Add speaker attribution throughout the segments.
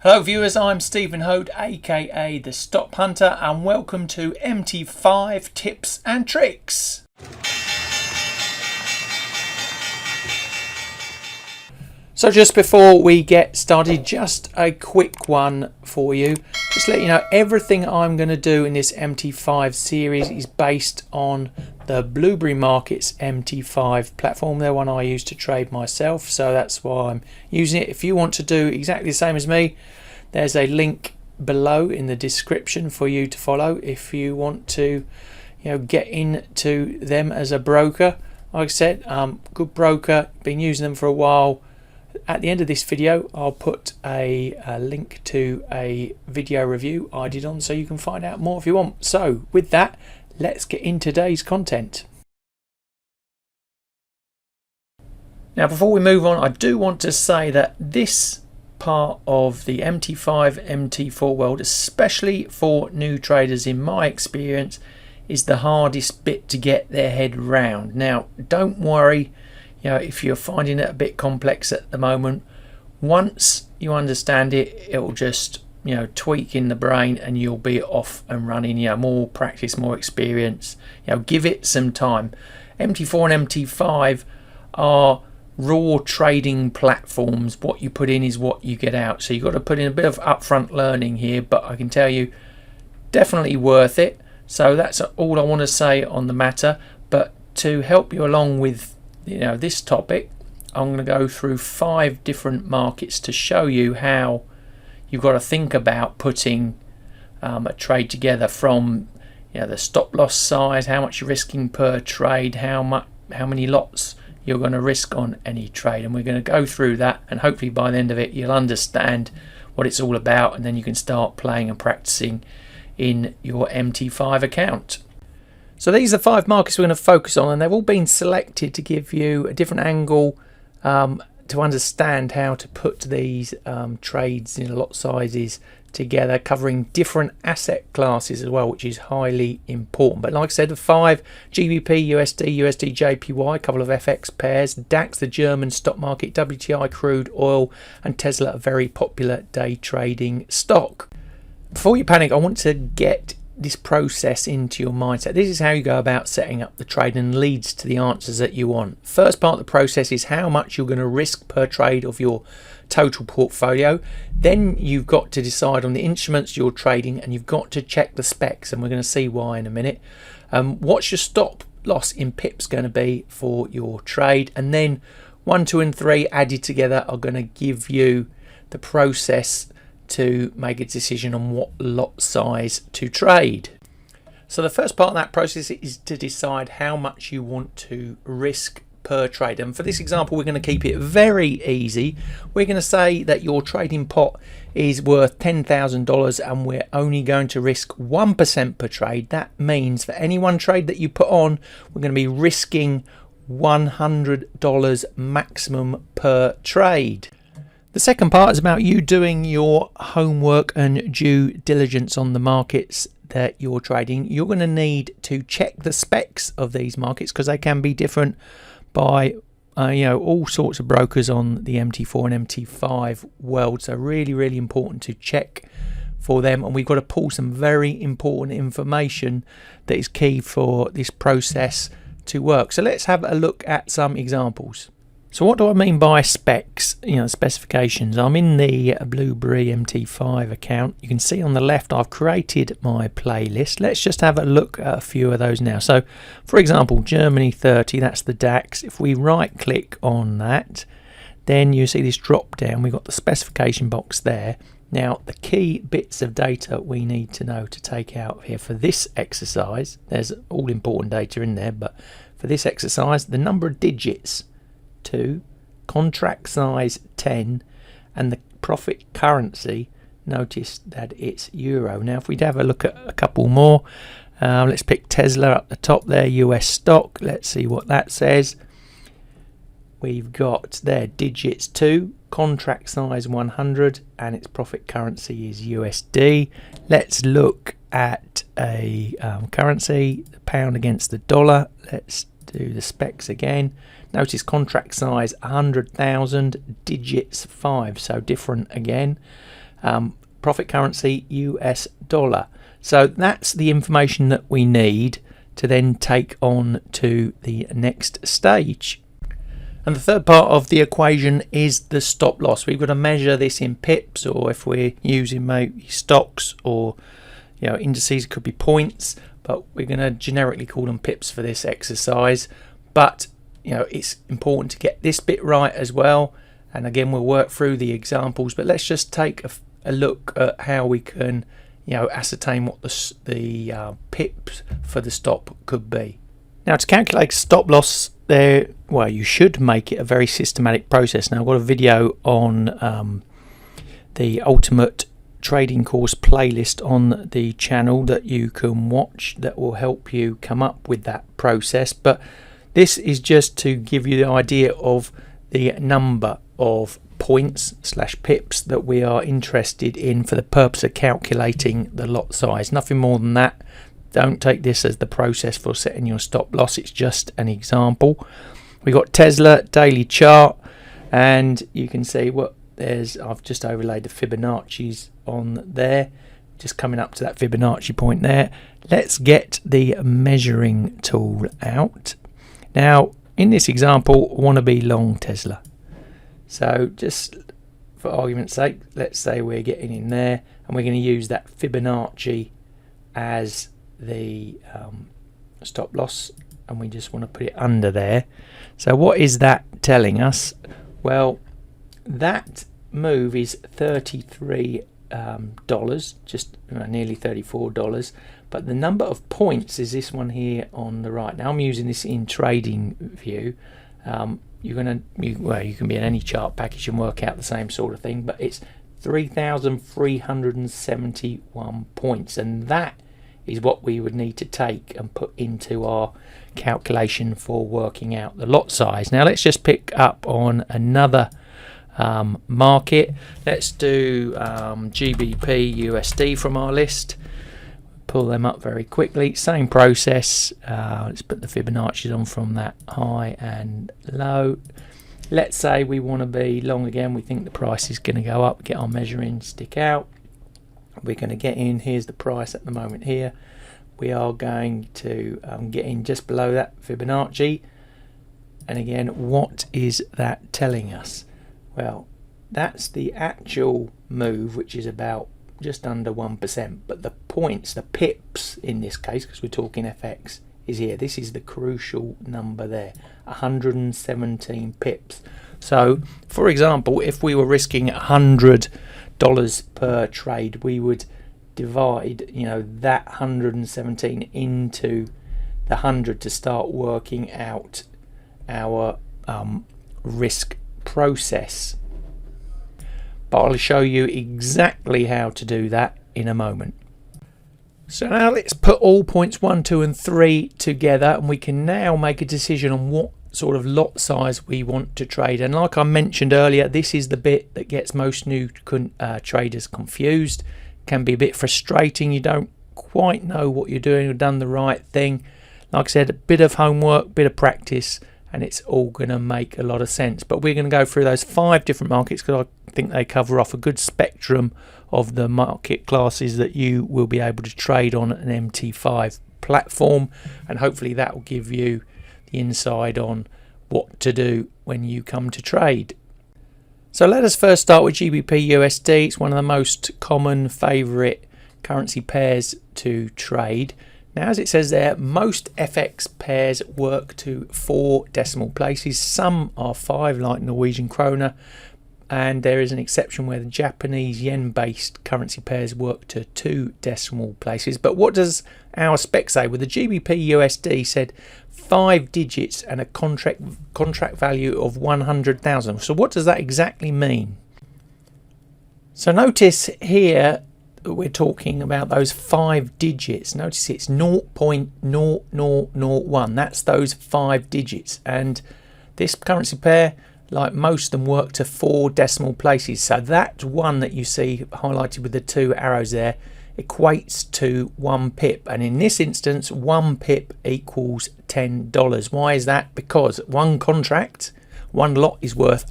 Speaker 1: Hello viewers, I'm Stephen Hode aka TheStopHunter and welcome to MT5 Tips and Tricks. So just before we get started, just a quick one for you. Just to let you know, everything I'm going to do in this MT5 series is based on the Blueberry Markets MT5 platform. They're one I use to trade myself, so that's why I'm using it. If you want to do exactly the same as me, there's a link below in the description for you to follow if you want to get into them as a broker. Like I said, good broker, been using them for a while. At the end of this video I'll put a link to a video review I did on, so you can find out more if you want. So with that, let's get into today's content. Now before we move on, I do want to say that this part of the MT5 MT4 world, especially for new traders in my experience, is the hardest bit to get their head round. Now don't worry if you're finding it a bit complex at the moment. Once you understand it, it'll just tweak in the brain and you'll be off and running. More practice, more experience. Give it some time. MT4 and MT5 are raw trading platforms. What you put in is what you get out, so you've got to put in a bit of upfront learning here, but I can tell you, definitely worth it. So that's all I want to say on the matter. But to help you along with this topic, I'm going to go through 5 different markets to show you how you've got to think about putting a trade together, from the stop loss size, how much you're risking per trade, how many lots you're going to risk on any trade, and we're going to go through that, and hopefully by the end of it you'll understand what it's all about, and then you can start playing and practicing in your MT5 account. So these are 5 markets we're going to focus on, and they've all been selected to give you a different angle to understand how to put these trades in lot sizes together, covering different asset classes as well, which is highly important. But like I said, the 5: GBP, USD, USD, JPY, a couple of FX pairs, DAX, the German stock market, WTI, crude oil, and Tesla, a very popular day trading stock. Before you panic, I want to get this process into your mindset. This is how you go about setting up the trade and leads to the answers that you want. First part of the process is how much you're going to risk per trade of your total portfolio. Then you've got to decide on the instruments you're trading, and you've got to check the specs, and we're going to see why in a minute. What's your stop loss in pips going to be for your trade? And then 1, 2 and 3 added together are going to give you the process to make a decision on what lot size to trade. So the first part of that process is to decide how much you want to risk per trade, and for this example we're going to keep it very easy. We're going to say that your trading pot is worth $10,000 and we're only going to risk 1% per trade. That means for any one trade that you put on, we're going to be risking $100 maximum per trade. The second part is about you doing your homework and due diligence on the markets that you're trading. You're going to need to check the specs of these markets, because they can be different by all sorts of brokers on the MT4 and MT5 world. So really important to check for them, and we've got to pull some very important information that is key for this process to work. So let's have a look at some examples. So what do I mean by specs, specifications? I'm in the Blueberry MT5 account. You can see on the left I've created my playlist. Let's just have a look at a few of those now. So for example, Germany 30, that's the DAX. If we right click on that, then you see this drop down. We've got the specification box there. Now the key bits of data we need to know to take out here for this exercise, there's all important data in there, but for this exercise, the number of digits 2, contract size 10, and the profit currency, notice that it's euro. Now if we'd have a look at a couple more, let's pick Tesla up the top there, US stock. Let's see what that says. We've got there digits 2, contract size 100, and its profit currency is USD. Let's look at a currency, the pound against the dollar. Let's do the specs again. Notice contract size 100,000, digits 5, so different again. Profit currency US dollar. So that's the information that we need to then take on to the next stage. And the third part of the equation is the stop loss. We've got to measure this in pips, or if we're using maybe stocks or indices, it could be points, but we're going to generically call them pips for this exercise. But it's important to get this bit right as well. And again, we'll work through the examples, but let's just take a look at how we can ascertain what the pips for the stop could be. Now, to calculate stop loss there, well, you should make it a very systematic process. Now, I've got a video on the Ultimate Trading Course playlist on the channel that you can watch that will help you come up with that process, but this is just to give you the idea of the number of points / pips that we are interested in for the purpose of calculating the lot size. Nothing more than that. Don't take this as the process for setting your stop loss. It's just an example. We got Tesla daily chart, and you can see I've just overlaid the Fibonacci's on there, just coming up to that Fibonacci point there. Let's get the measuring tool out. Now, in this example, I want to be long Tesla. So just for argument's sake, let's say we're getting in there and we're going to use that Fibonacci as the stop loss, and we just want to put it under there. So what is that telling us? Well, that move is $33, just nearly $34, but the number of points is this one here on the right. Now I'm using this in trading view. You can be in any chart package and work out the same sort of thing, but it's 3,371 points, and that is what we would need to take and put into our calculation for working out the lot size. Now let's just pick up on another market. Let's do GBP USD from our list. Pull them up very quickly. Same process. Let's put the Fibonacci's on from that high and low. Let's say we want to be long again. We think the price is going to go up. Get our measuring stick out. We're going to get in. Here's the price at the moment here. We are going to get in just below that Fibonacci. And again, what is that telling us? Well, that's the actual move, which is about just under 1%, but the points, the pips in this case, because we're talking FX, is here. This is the crucial number there, 117 pips. So for example, if we were risking $100 per trade, we would divide that 117 into the 100 to start working out our risk process. But I'll show you exactly how to do that in a moment. So now let's put all points 1, 2 and 3 together, and we can now make a decision on what sort of lot size we want to trade. And like I mentioned earlier, this is the bit that gets most new traders confused. Can be a bit frustrating. You don't quite know what you're doing or done the right thing. Like I said, a bit of homework, bit of practice, and it's all going to make a lot of sense. But we're going to go through those 5 different markets because I think they cover off a good spectrum of the market classes that you will be able to trade on an MT5 platform, and hopefully that will give you the inside on what to do when you come to trade. So let us first start with GBP USD. It's one of the most common favorite currency pairs to trade. Now, as it says there, most FX pairs work to 4 decimal places. Some are 5, like Norwegian kroner, and there is an exception where the Japanese yen-based currency pairs work to 2 decimal places. But what does our spec say? Well, the GBP USD said 5 digits and a contract value of 100,000. So what does that exactly mean? So notice here we're talking about those 5 digits. Notice it's 0.0001. That's those 5 digits, and this currency pair, like most of them, work to 4 decimal places. So that one that you see highlighted with the 2 arrows there equates to 1 pip, and in this instance 1 pip equals $10. Why is that? Because one contract, one lot, is worth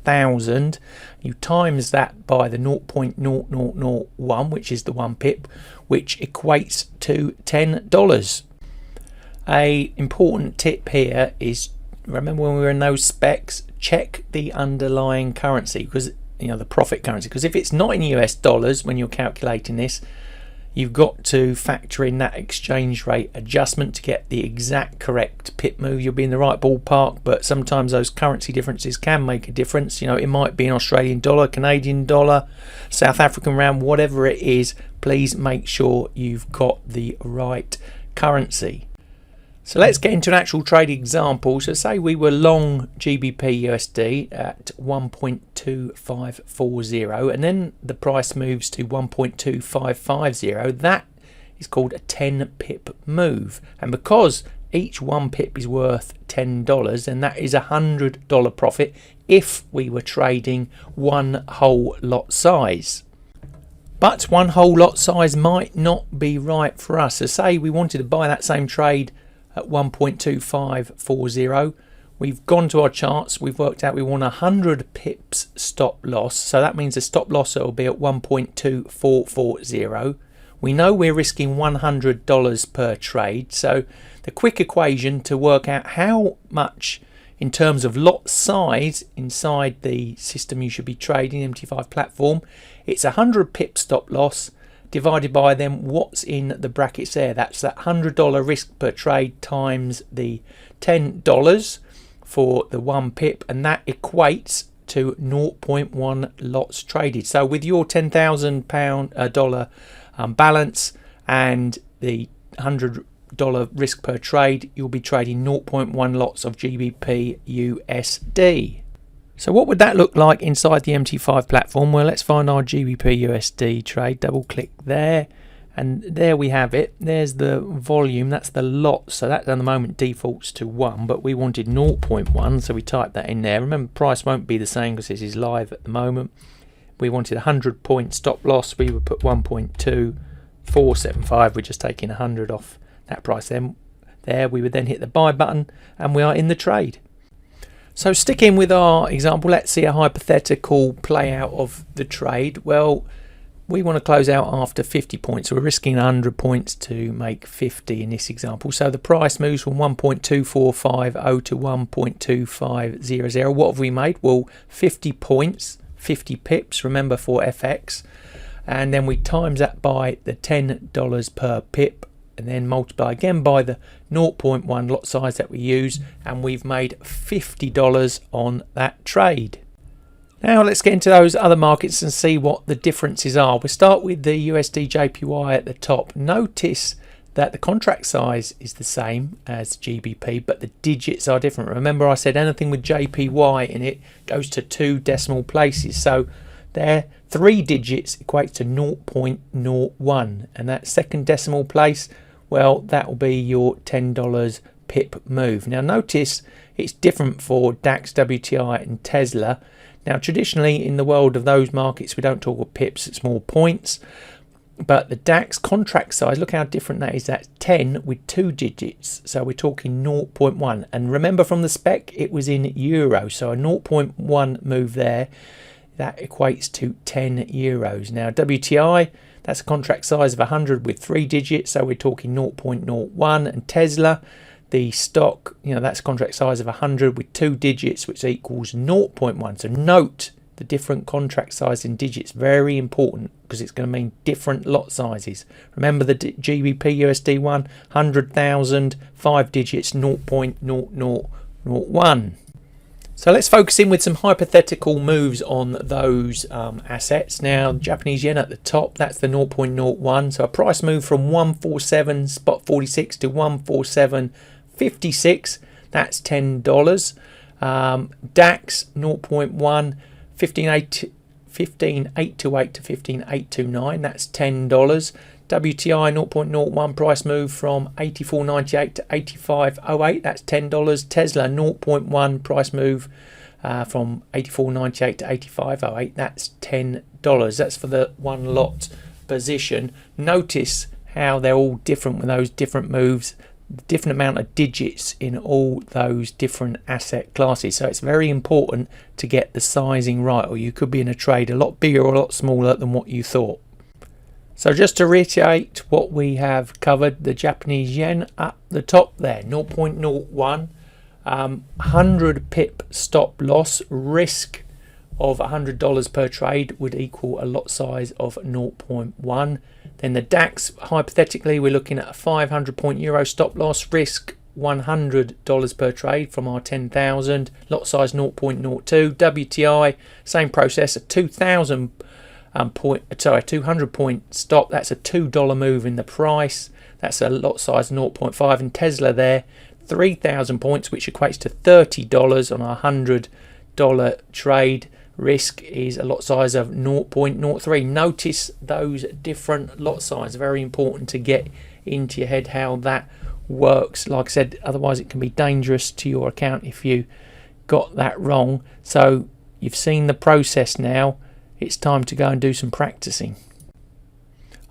Speaker 1: 10,000. You times that by the 0.0001, which is the 1 pip, which equates to $10. A important tip here is, remember when we were in those specs, check the underlying currency, because the profit currency, because if it's not in US dollars when you're calculating this, you've got to factor in that exchange rate adjustment to get the exact correct pip move. You'll be in the right ballpark, but sometimes those currency differences can make a difference. It might be an Australian dollar, Canadian dollar, South African rand, whatever it is. Please make sure you've got the right currency. So let's get into an actual trade example. So say we were long GBP USD at 1.2540, and then the price moves to 1.2550. That is called a 10 pip move. And because each 1 pip is worth $10, then that is a $100 profit if we were trading one whole lot size. But one whole lot size might not be right for us. So say we wanted to buy that same trade at 1.2540. We've gone to our charts, we've worked out we want 100 pips stop loss, so that means the stop loss will be at 1.2440. We know we're risking $100 per trade, so the quick equation to work out how much in terms of lot size inside the system you should be trading, MT5 platform, it's 100 pip stop loss divided by then what's in the brackets there. That's that $100 risk per trade times the $10 for the 1 pip, and that equates to 0.1 lots traded. So with your $10,000 balance and the $100 risk per trade, you'll be trading 0.1 lots of GBP USD. So what would that look like inside the MT5 platform? Well, let's find our GBP USD trade. Double click there, and there we have it. There's the volume, that's the lot. So that at the moment defaults to 1, but we wanted 0.1, so we typed that in there. Remember, price won't be the same because this is live at the moment. We wanted 100 point stop loss. We would put 1.2475. We're just taking 100 off that price. Then there we would then hit the buy button, and we are in the trade. So sticking with our example, let's see a hypothetical play out of the trade. Well, we want to close out after 50 points. So we're risking 100 points to make 50 in this example. So the price moves from 1.2450 to 1.2500. What have we made? Well, 50 points, 50 pips, remember, for FX. And then we times that by the $10 per pip, and then multiply again by the 0.1 lot size that we use, and we've made $50 on that trade. Now let's get into those other markets and see what the differences are. We'll start with the USD JPY at the top. Notice that the contract size is the same as GBP, but the digits are different. Remember, I said anything with JPY in it goes to 2 decimal places. So there, 3 digits equates to 0.01, and that second decimal place, well, that will be your $10 pip move. Now notice it's different for DAX, WTI and Tesla. Now traditionally in the world of those markets we don't talk of pips, it's more points. But the DAX contract size, look how different that is. That's 10 with 2 digits, so we're talking 0.1. And remember from the spec it was in euro, so a 0.1 move there, that equates to 10 euros. Now WTI, that's a contract size of 100 with 3 digits, so we're talking 0.01. And Tesla, the stock, that's a contract size of 100 with 2 digits, which equals 0.1. So note the different contract size in digits, very important, because it's going to mean different lot sizes. Remember the GBP USD one, 100,000, 5 digits, 0.0001. So let's focus in with some hypothetical moves on those assets. Now, Japanese yen at the top, that's the 0.01. So a price move from 147 spot 46 to 147.56. That's $10. DAX 0.1, 15.828 to 15.829. That's $10. WTI 0.01 price move from 84.98 to 85.08. That's $10. Tesla 0.1 price move from 84.98 to 85.08. That's $10. That's for the one lot position. Notice how they're all different with those different moves. different amount of digits in all those different asset classes. So it's very important to get the sizing right, or you could be in a trade a lot bigger or a lot smaller than what you thought. So just to reiterate what we have covered, the Japanese yen up the top there, 0.01, 100 pip stop loss, risk of $100 per trade would equal a lot size of 0.1. Then the DAX, hypothetically, we're looking at a 500 point euro stop loss, risk $100 per trade from our 10,000, lot size 0.02. WTI, same process, a 200 point stop, that's a $2 move in the price, that's a lot size 0.5. And Tesla there, 3,000 points, which equates to $30 on a $100 trade. Risk is a lot size of 0.03. Notice those different lot sizes. Very important to get into your head how that works. Like I said, otherwise it can be dangerous to your account if you got that wrong. So you've seen the process now. It's time to go and do some practicing.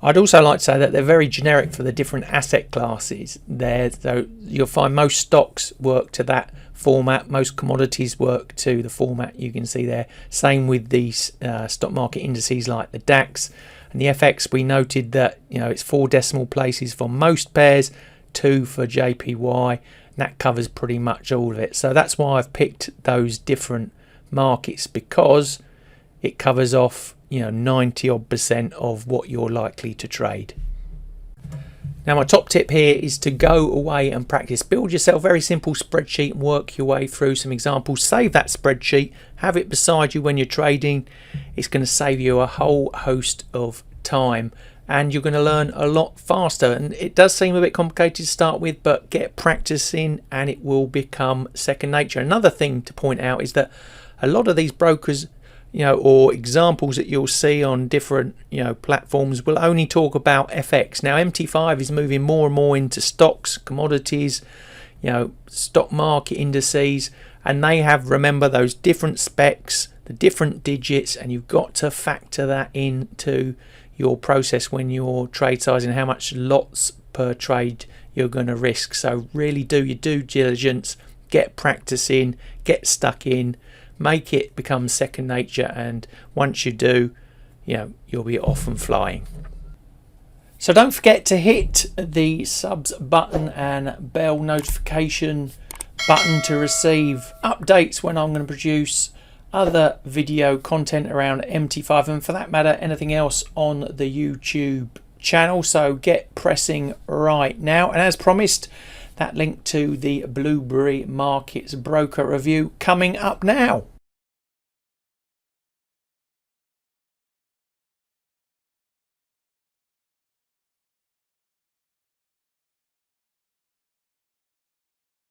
Speaker 1: I'd also like to say that they're very generic for the different asset classes there. So you'll find most stocks work to that format, most commodities work to the format you can see there. Same with these stock market indices like the DAX and the FX. We noted that it's 4 decimal places for most pairs, 2 for JPY, and that covers pretty much all of it. So that's why I've picked those different markets, because it covers off 90% of what you're likely to trade. Now my top tip here is to go away and practice. Build yourself a very simple spreadsheet and work your way through some examples. Save that spreadsheet, have it beside you when you're trading. It's going to save you a whole host of time and you're going to learn a lot faster. And it does seem a bit complicated to start with, but get practicing and it will become second nature. Another thing to point out is that a lot of these brokers or examples that you'll see on different platforms will only talk about FX. Now MT5 is moving more and more into stocks, commodities, stock market indices, and they have, remember, those different specs, the different digits, and you've got to factor that into your process when you're trade sizing, how much lots per trade you're going to risk. So really do your due diligence, get practicing, get stuck in, make it become second nature, and once you do, you'll be off and flying. So don't forget to hit the subs button and bell notification button to receive updates when I'm going to produce other video content around MT5 and, for that matter, anything else on the YouTube channel. So get pressing right now, and as promised, that link to the Blueberry Markets broker review coming up now.